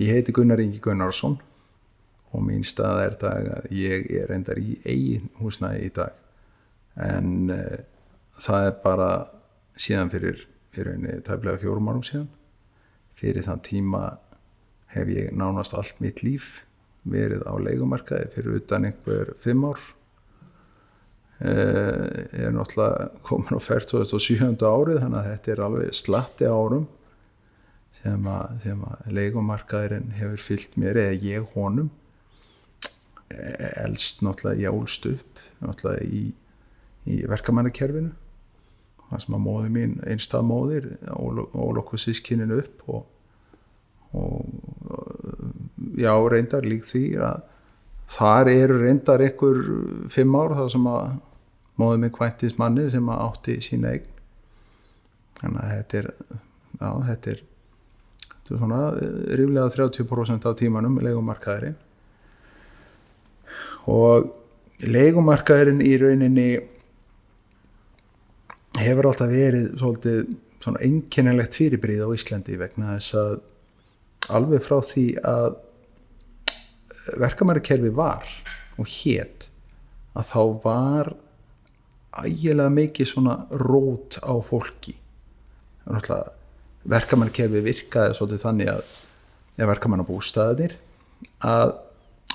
Ég heiti Gunnar Ingi Gunnarsson og mín staða dag að ég reyndar í eigin húsnæði í dag en það bara síðan fyrir rauninni tæplega 4 árum síðan. Fyrir þann tíma hef ég nánast allt mitt líf verið á leigumarkaði fyrir utan einhver 5 ár. Náttúrulega komin á ferð 2007 árið, þannig að þetta alveg slatti árum sem að leigumarkaðurinn hefur fylgt mér eða ég honum. Elst náttúrulega ég ólst upp náttúrulega í verkamannakerfinu, það sem að móðir mín, einstæð móðir, ól okkur systkininu upp og já, reyndar líkt því að þar reyndar einhver 5 ár þar sem að móðir mín kvæntist manni sem að átti sína eign. Þannig að þetta er svona ríflega 30% af tímanum leigumarkaðurinn. Og leigumarkaðurinn í rauninni hefur alltaf verið svolítið svona einkennilegt fyrirbrigði á Íslandi vegna þess að alveg frá því að verkamannakerfi var og hét að þá var ægilega mikið svona rót á fólki. Verkamannakerfi virkaði svolítið þannig að verkamannabústaðir að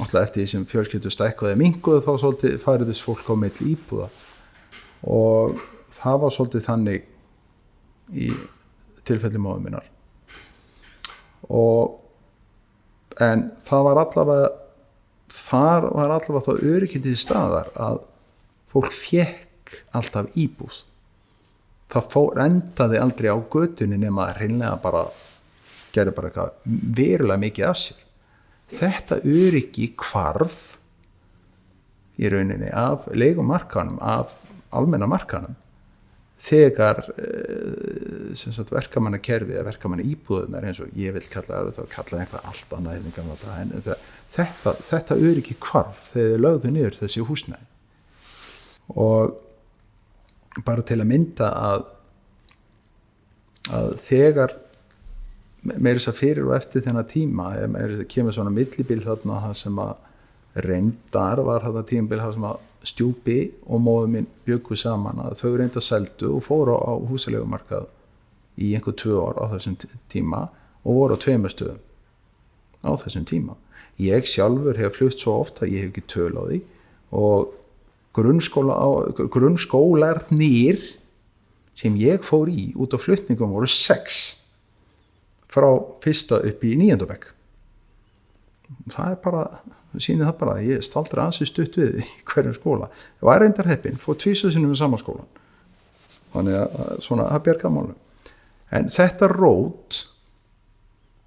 eftir því sem fjölskyldur stækkuðu eða minnkuðu þá svolítið færiðist fólk á milli íbúða og það var svolítið þannig í tilfelli móður minnar. En það var allavega það öryggið til staðar að fólk fékk alltaf íbúð. Það endaði aldrei á götunni nema að hreinlega gerði eitthvað verulega mikið af sér. Þetta öryggi hvarf í rauninni af leigumarkaðnum, af almenna markaðnum þegar verkamannakerfið eða verkamannaíbúðirnar eins og ég vil kalla eitthvað allt annað en gamla daga, en þetta öryggi hvarf þegar þau lögðu niður þessi húsnæði. Og bara til að mynda að þegar meira þess að fyrir og eftir þennan tíma kemur svona millibil þarna það sem að reyndar var þetta tímabil það sem að Stjúpi og móður minn bjuggu saman að þau reyndar seldu og fóru á húsaleigumarkað í einhver 2 ár á þessum tíma og voru á 2 stöðum á þessum tíma. Ég sjálfur hef flutt svo oft að ég hef ekki töl á því og grunnskólarnir sem ég fór í út á flutningum voru 6 frá 1. upp í 9. bekk. Það sýnir það bara að ég staldra ansi stutt við í hverjum skóla. Ég var reyndar heppinn, fór 2 sinnum í sama skólan. Þannig að svona það bjargaði málum. En þetta rót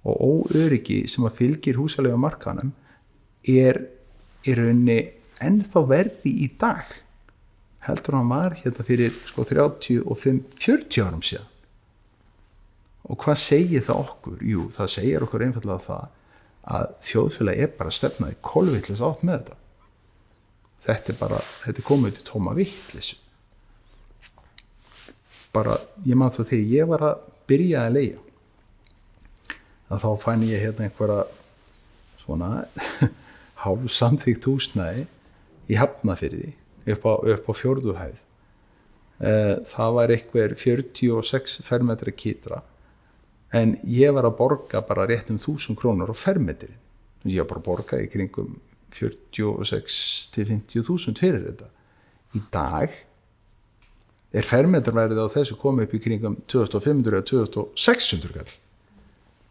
og óöryggi sem að fylgir húsaleigumarkaðnum í rauninni ennþá verri í dag heldur hann var hérna fyrir 35-40 árum síðan. Og hvað segir það okkur? Jú, það segir okkur einfallega það að þjóðfélagi bara stefnaði kolvitlaus átt með þetta. Þetta komið til tóma vitleysu. Ég man það þegar ég var að byrja að leigja að þá fann ég hérna einhverja svona hálfsamþykkt húsnæði í Hafnarfirði upp á 4. hæð. Það var einhver 46 fermetra kýtra en ég var að borga bara rétt 1.000 krónur á fermetrinn. Ég var bara að borga í kringum 46-50.000 fyrir þetta. Í dag fermetrverðið á þessu komið upp í kringum 2.500 eða 2.600 kall.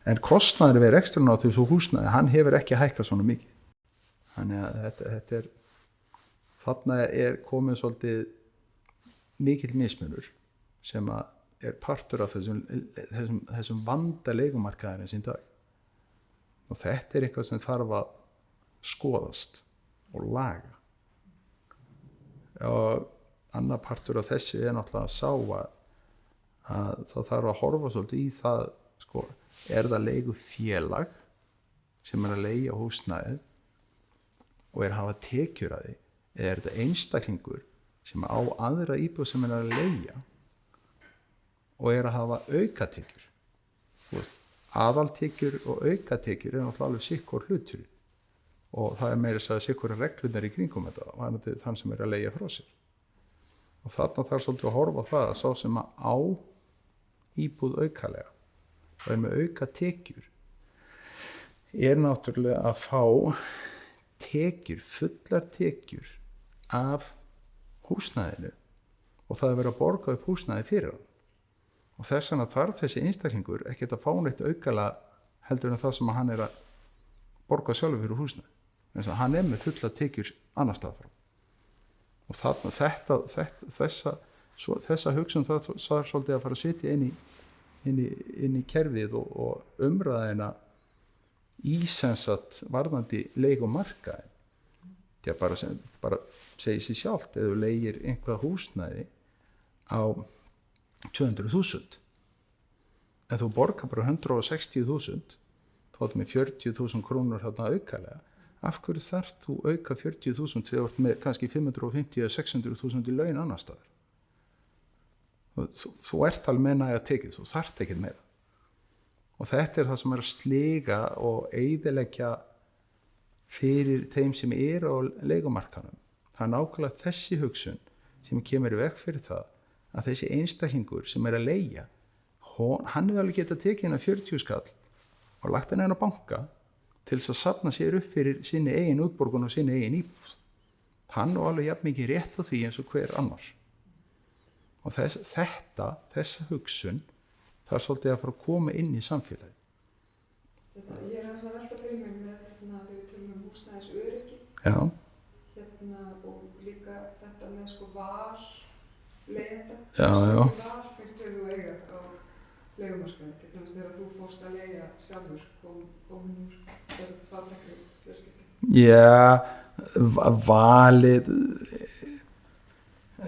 En kostnaður við ekstrana á þessu húsnæði, hann hefur ekki hækkað svona mikið. Þannig að þarna komið svolítið mikill mismunur sem að partur af þessum vanda leigumarkaðarins í dag. Og þetta eitthvað sem þarf að skoðast og laga. Og annar partur af þessu náttúrulega að sá að það þarf að horfa svolítið í það, það leigufélag sem að leigja húsnæðið og að hafa tekjur að því, eða þetta einstaklingur sem á aðra íbúð sem að leigja og að hafa aukatekjur. aðaltekjur og aukatekjur náttúrulega alveg sikkur hlutur og það meira þess að sikkur reglunar í kringum þetta varandi þann sem að leigja frá sér og þarna þarf svolítið að horfa á það að sá sem að á íbúð aukalega og með aukatekjur náttúrulega að fá tekjur, fullar tekjur af húsnæðinu og það verið að borga upp húsnæði fyrir hann og þess vegna þarf þessi einstaklingur ekkert að fá neitt aukalega heldur en það sem hann að borga sjálfur fyrir húsnæði hann með fullar tekjur annar stað frá og þarna þessa hugsun það er svolítið að fara að sitja inn í kerfið og umræðina í sem sagt varðandi leigumarkaðinn það bara segir sér sjálft ef þú leigir einhvað húsnæði á 200.000 en þú borgar bara 160.000 þá ertu með 40.000 krónur þarna aukalega af hverju þarf þú auka 40.000 þegar þú ert með kannski 550 eða 600.000 í laun annar staðar þú ert alveg með næga tekið þú þarft ekkert meira og þetta það sem að sliga og eyðileggja fyrir þeim sem á leigumarkaðnum það nákvæmlega þessi hugsun sem kemur í veg fyrir það að þessi einstaklingur sem að leigja hann alveg geta tekið hérna 40 skall og lagt hann á banka til þess að safna sér upp fyrir sinni eigin útborgun og sinni eigin íbúð hann og alveg jafn mikið rétt á því eins og hver annar og þessa hugsun það svolítið að fara að koma inn í samfélagi ég aðeins að velta fyrir mig með þegar við tölum húsnæðisöryggi og líka þetta með val leigjenda val finnst þú eiga á leigumarkaði til dæmis þegar þú fórst að leigja sjálfur komin úr þess að fátækri fjölskyldu valið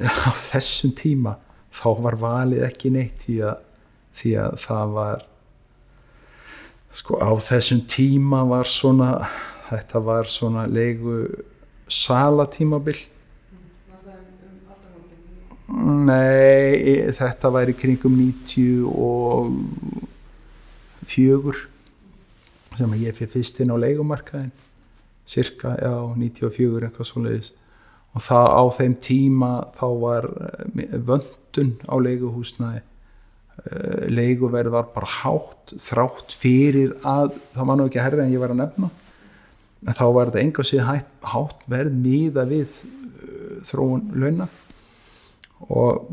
á þessum tíma þá var valið ekki neitt því að það var á þessum tíma var þetta var svona leigu salatímabil var það aldamótin? Nei, þetta var í kringum 94 sem að ég fyrir fyrst inn á leigumarkaðinn cirka, 94 eitthvað svoleiðis og það á þeim tíma þá var vöntun á leiguhúsnæði leiguverð var bara hátt þrátt fyrir að það var nú ekki hærra en ég var að nefna en þá var þetta enga síð hátt verð miðað við þróun launa og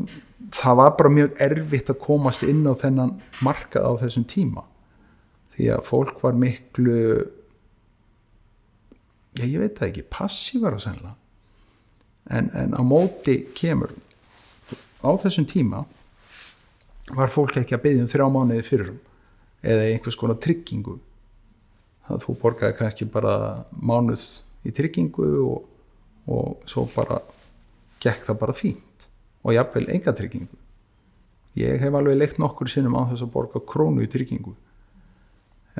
það var bara mjög erfitt að komast inn á þennan markað á þessum tíma því að fólk var miklu ég veit það ekki, passífara sennilega en á móti kemur á þessum tíma var fólk ekki að biðja 3 mánuði fyrir eða einhvers konar tryggingu það þú borgaði kannski bara mánuð í tryggingu og svo bara gekk það bara fínt og jafnvel enga tryggingu ég hef alveg leikt nokkur sinnum á þess að borga krónu í tryggingu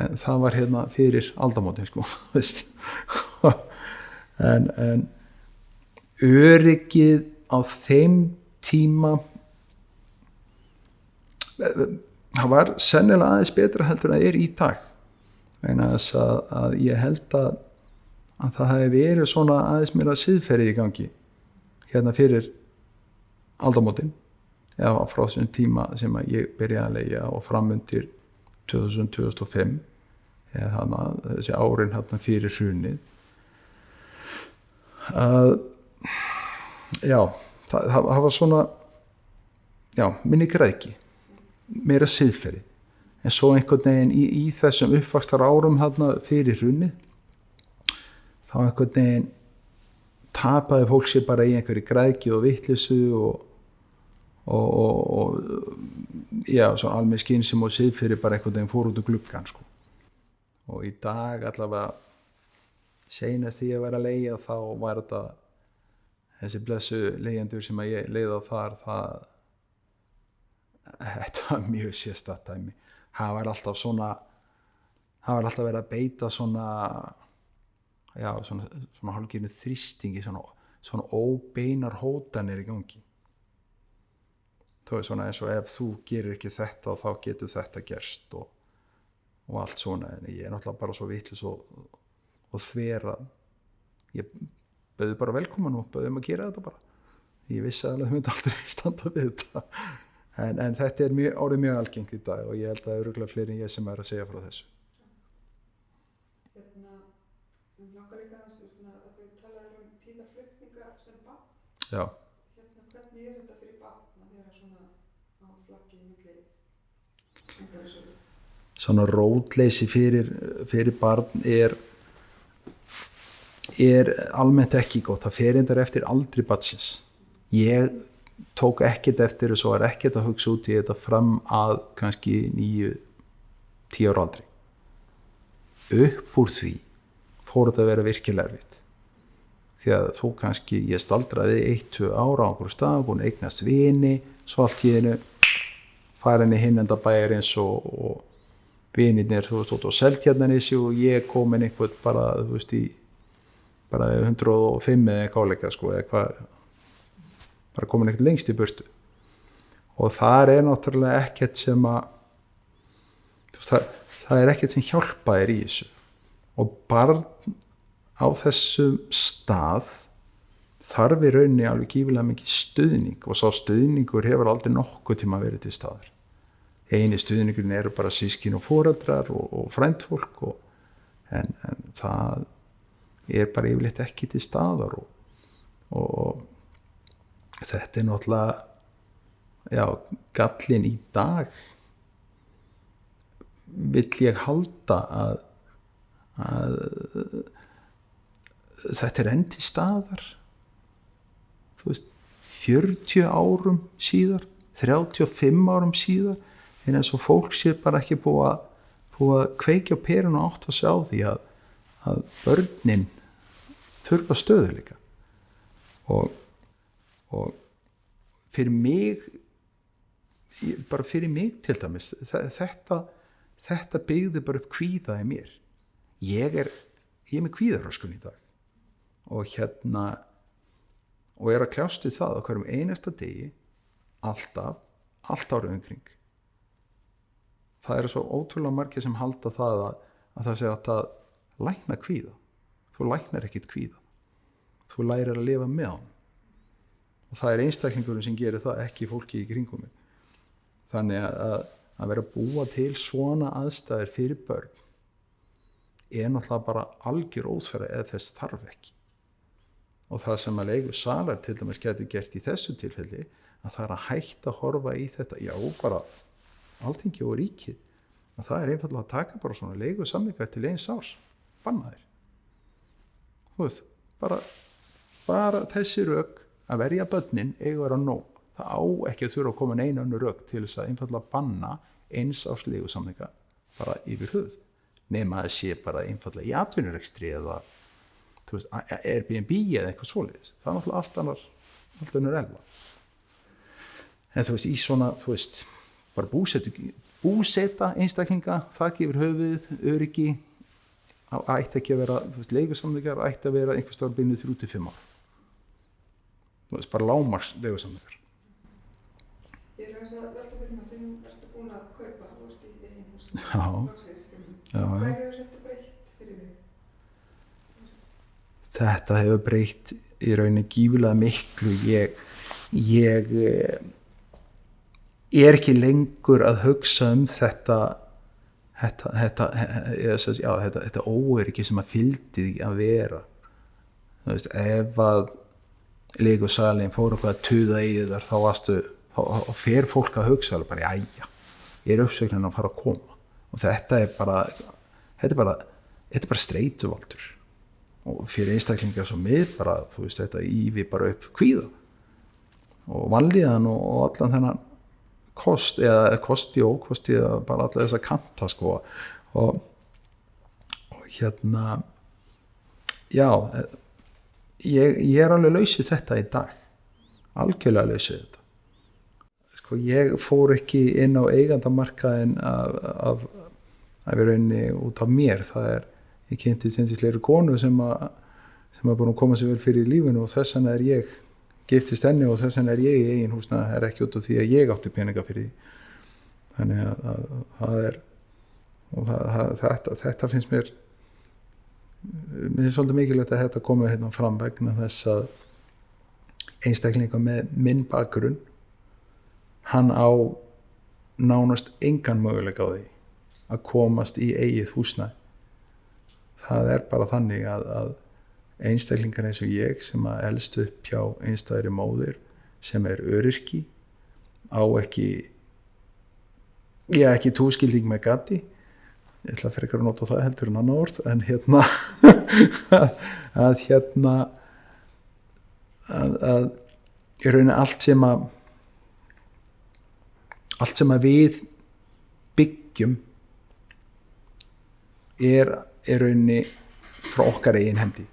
en það var hérna fyrir aldamótin veist en öryggið á þeim tíma það var sennilega aðeins betra heldur en það í dag vegna þess að ég held að það hefði verið svona aðeins meira siðferði í gangi hérna fyrir aldamótin eða frá þessum tíma sem að ég byrjaði að leigja og framundir 2000-2005 eða þannig að þessi árin hérna fyrir hrunið það var svona minni græðki meira siðferði en svo einhvern veginn í þessum uppvaxtar árum hérna fyrir hrunið þá einhvern veginn tapaði fólk sér bara í einhverju græðki og vitleysu og svona almenn skynsemi og siðferði bara einhvern veginn fór út úr gluggann og í dag allavega seinast því að vera að leigja þá var þetta þessi blessu leigjendur sem að ég leigði á þetta var mjög sérstakt dæmi það var alltaf verið að beita svona hálfgerðinu þrýstingi svona óbeinar hótanir í gangi það er svona eins og ef þú gerir ekki þetta og þá getur þetta gerst og allt svona, en ég náttúrulega bara svo vitlaus og þvera. Ég bauði bara velkomin og bauði að gera þetta bara. Ég vissi alveg að það myndi aldrei standa við þetta, en þetta orðið mjög algengt í dag og ég held að það örugglega fleiri en ég sem að segja frá þessu. Langar líka að þú talaðir tíðarflutninga sem barn. Já. Hvernig þetta fyrir barn að vera svona á flakki milli umhverfisögu? Svona rótleysi fyrir barn er almennt ekki gott. Það fer endar eftir aldri barnsins. Ég tók ekkert eftir þessu og ekkert að hugsa út í þetta fram að kannski 9-10 ára aldri. Upp úr því fór þetta að vera virkilega erfitt. Því að þú kannski, ég staldraði 1-2 ára á einhverju stað, búin að eignast vini, svo allt í einu farin í hinnenda bæjarins og vinirnir, þú veist, út á Seltjarnarnesi og ég komin einhvern bara, þú veist, í bara 105 eða káleika, sko, eða hvað, bara komin ekkert lengst í burtu. Og þar náttúrulega ekkert sem að, það ekkert sem hjálpaðir í þessu. Og barn á þessum stað þarf í rauninni alveg gífilega mikið stuðning og sá stuðningur hefur aldrei nokkuð tíma verið til staðar. Eini stuðningurinn eru bara sískin og foreldrar og frændfólk en það bara yfirleitt ekki til staðar og þetta náttúrulega gallinn í dag vill ég halda að þetta enn til staðar, þú veist, 40 árum síðar, 35 árum síðar, en eins og fólk sé bara ekki búið að kveikja á perun og átt að sjá því að börnin þurfa stöðuleika og fyrir mig til dæmis þetta byggði bara upp kvíða í mér. Ég er með kvíðaröskun í dag og og að kljást við það á hverjum einasta degi allt árið umkring. Það svo ótrúlega margir sem halda það að það sé að lækna kvíða. Þú læknar ekkit kvíða. Þú lærir að lifa með hann. Og það einstaklingurinn sem gerir það, ekki fólki í kringum mig. Þannig að vera að búa til svona aðstæður fyrir börn náttúrulega bara algjör óþverra eða þess þarf ekki. Og það sem að leigusalar til dæmis getur gert í þessu tilfelli, að það að hætta að horfa í þetta, bara Alþingi og ríkið, að það einfaldlega að taka bara svona leigusamningar til 1 árs, bannaðir. Þú veist, bara þessi rök að verja börnin eiga að vera nóg. Það á ekki að þurfa að koma neina önnur rök til þess að einfaldlega banna 1 árs leigusamninga bara yfir höfuð. Nema að sé bara einfaldlega í atvinnurekstri eða þú veist, Airbnb eða eitthvað svoleiðis. Það náttúrulega allt önnur ella. En þú veist, í svona, þú veist, bara búseta einstaklinga, þakki yfir höfuð, öryggi, ætti ekki að vera, þú veist, leigusamningar ætti að vera einhvers staðar byrjuð 3-5 ár. Þú veist, bara lágmarks leigusamningar. Ég að velta fyrir mig að þinn ertu búin að kaupa, þú veist, í eigin húsinu. Já. Hvað hefur þetta breytt fyrir þig? Þetta hefur breytt í rauninni gífulega miklu. Ég ekki lengur að hugsa þetta óöryggi sem að fylgdi því að vera. Þú veist, ef að leigusalinn fór okkur að tuða í þar, þá fer fólk að hugsa alveg bara, jæja, ég uppsögnin að fara að koma. Og þetta er bara streituvaldur. Og fyrir einstaklingar sem bara, þú veist, þetta ýfi bara upp kvíða. Og vanlíðan og allan þennan kosti og ókosti, bara alla þessa kanta, sko. Og ég alveg lausið þetta í dag. Algjörlega lausið þetta. Sko, ég fór ekki inn á eigandamarkaðinn af rauninni út af mér. Ég kynntist einstaklega konu sem að búin að koma sér vel fyrir í lífinu og þess vegna ég giftist henni og þess vegna ég í eigin húsnæði, ekki út af því að ég átti peninga fyrir því. Þannig að það og þetta finnst mér er svolítið mikilvægt að þetta komi hérna fram vegna þess að einstaklingar með minn bakgrunn, hann á nánast engan möguleika á því að komast í eigið húsnæði. Það bara þannig að einstaklingar eins og ég sem að elst upp hjá einstæðri móðir sem öryrki, á ekki túskilding með gati, ég ætla frekar að nota það heldur en annað orð, en að í rauninni allt sem að við byggjum í rauninni frá okkar eigin hendi.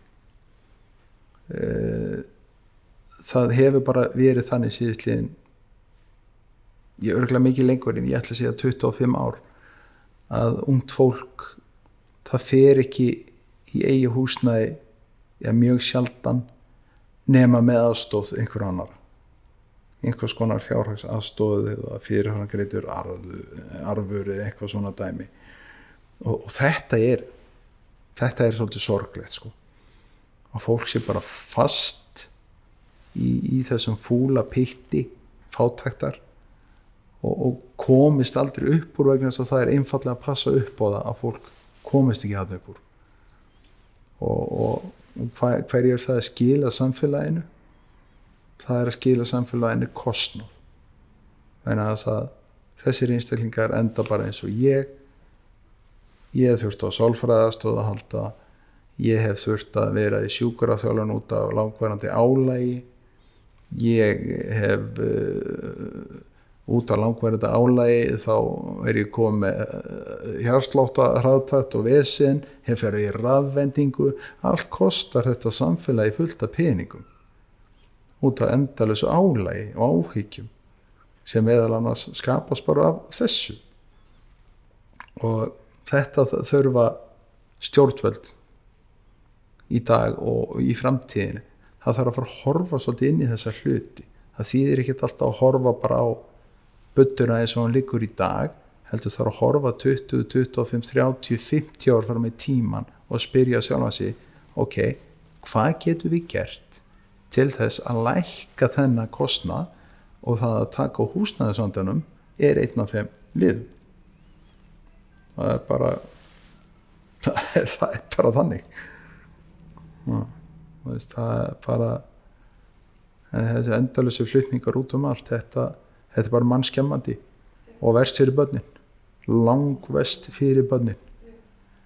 Það hefur bara verið þannig síðustliðin, ég örugglega mikið lengur en ég ætla að segja 25 ár, að ungt fólk það fer ekki í eigið húsnæði mjög sjaldan nema með aðstoð einhver annar, einhvers konar fjárhagsaðstoð eða fyrirhafnargreitur arfur eða eitthvað svona dæmi, og þetta er svolítið sorglegt sko, að fólk sé bara fast í þessum fúla pytti fátæktar og komist aldrei upp úr vegna þess að það einfaldlega að passa upp á það að fólk komist ekki þarna upp úr, og hverju það að skila samfélaginu? Það að skila samfélaginu kostnað, þannig að þessir einstaklingar enda bara eins og ég hef þurft á sálfræðastoð að halda, ég hef þurft að vera í sjúkraþjálfun út af langvarandi álagi, ég hef út af langvarandi álagi þá ég komið með hjartsláttarhraðtakt og vesen, hef farið í rafvendingu, allt kostar þetta samfélagi fullt af peningum út af endalausu álagi og áhyggjum sem meðal annars skapast bara af þessu, og þetta þurfa stjórnvöld í dag og í framtíðinu, það þarf að fara að horfa svolítið inn í þessa hluti. Það þýðir ekkert alltaf að horfa bara á budduna eins og hann liggur í dag, heldur þarf að horfa 20, 25, 30, 50 ár fram í tíman og spyrja sjálfan sig, ok, hvað getum við gert til þess að lækka þennan kostnað, og það að taka á húsnæðisvandanum einn af þeim liðum. Það er bara þannig. Það er bara þessi endalausu flutningar út allt, þetta er bara mannskemmandi og verst fyrir börnin, langverst fyrir börnin.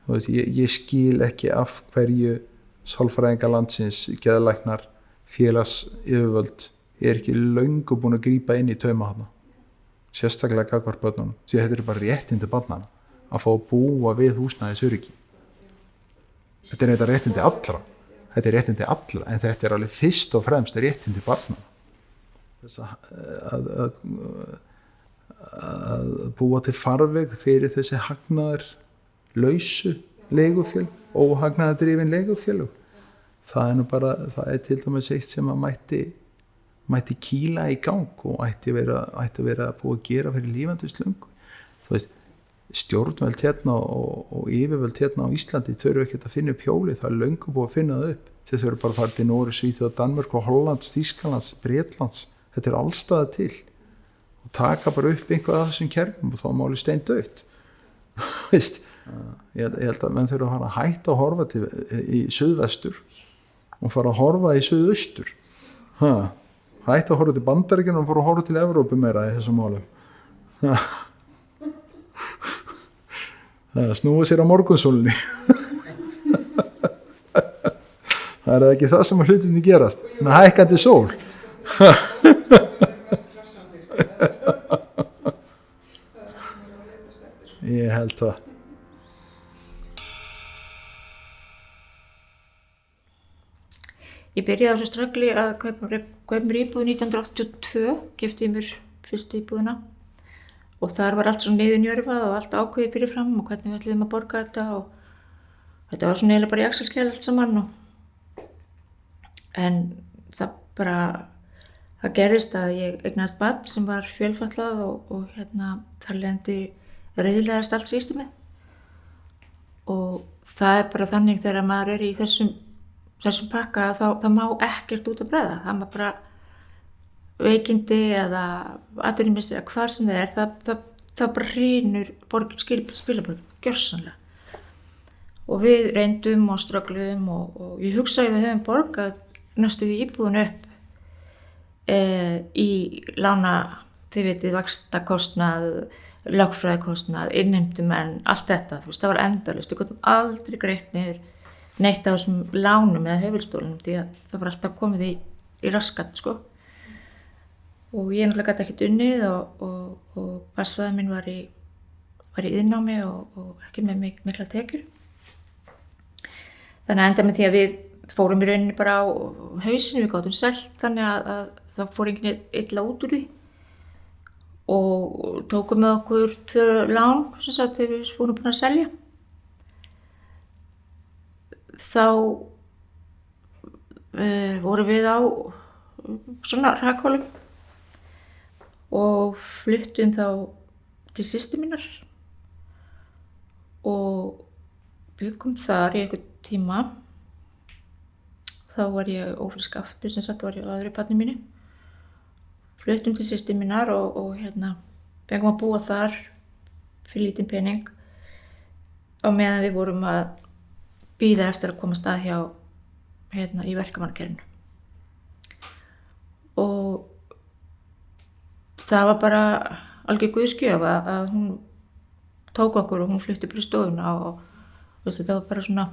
Ég skil ekki af hverju sálfræðingar landsins, geðlæknar, félagsyfirvöld ekki löngu búin að grípa inn í tauma þarna, sérstaklega gagnvart börnunum, því þetta er bara réttindi barnanna að fá að búa við húsnæðisöryggi. Þetta er þetta réttindi allra, en þetta er alveg fyrst og fremst réttindi barnanna. Þess að búa til farveg fyrir þessi hagnaðar lausu leigufélög, óhagnaðardrifin leigufélög. Það er til dæmis eitt sem að mætti kýla í gang og ætti vera búið að gera fyrir lífandislöngu. Þú veist, stjórnvöld hérna og yfirvöld hérna á Íslandi þurfa ekki að finna upp hjólið, það er löngu búið að finna það upp. Þeir þurfa bara að fara til Noreg, Svíþjóð, Danmörk og Hollands, Þýskalands, Bretlands, þetta er allstaða til, og taka bara upp einhvað af þessum kerfum og þá er málið steindautt. Veist, ég held að menn þurfa að fara að hætta að horfa í suðvestur og fara að horfa í suðaustur. Hætta að horfa til Bandaríkjanna og fara að horfa til Evrópu meira í þessum málum. Það snúið sér á morgunsólunni. Það er ekki það sem að hlutinni gerast með hækkandi sól. Ég held það. Ég byrjaði á þessu ströggli að kaupa mér íbúð 1982, keypti ég mér fyrstu íbúðina. Og þar var allt svona niðurnjörvað og allt ákveðið fyrirfram og hvernig við ætluðum að borga þetta, og þetta var svona eiginlega bara í Excel-skjal allt saman. En það gerðist að ég eignaðist barn sem var fjölfatlað og þar leiðandi reiðilegast allt systemið. og það bara þannig þegar maður í þessum pakka þá má ekkert út að bregða, það má bara veikindi eða atvinnumissi eða hvað sem það bara hrynur borgin, spilaborgin, gjörsamlega. Og við reyndum og ströggluðum og ég hugsaði að við höfum borgað næstu íbúðun upp í lána, þið vitið, vaxtakostnað, lögfræðikostnað, innheimtumenn, allt þetta, þú veist, það var endalaust, við gátum aldrei greitt niður neitt af þessum lánum eða höfuðstólunum því að það var alltaf komið í raskat, sko. Og ég náttúrulega gat ekkert unnið og barnsfaðir minn var í iðnnámi og ekki með mikla tekjur. Þannig að enda með því að við fórum í rauninni bara á hausinu, við gátum selt þannig að það fór enginn illa út úr því og tókum með okkur 2 lán sem sagt þegar við vorum búin að selja. Þá vorum við á svona hrakhólum og fluttum þá til systur minnar og byggum þar í einhvern tíma. Þá var ég ófrísk aftur, sem sagt var ég á öðru barni mínu. Fluttum til systur minnar og fengum að búa þar fyrir lítinn pening á meðan við vorum að bíða eftir að komast að hjá í verkamannakerfinu. Og það var bara algjör guðsgjöf að hún tók okkur og hún flutti bara í stofuna og þetta var bara svona,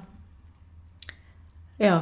já,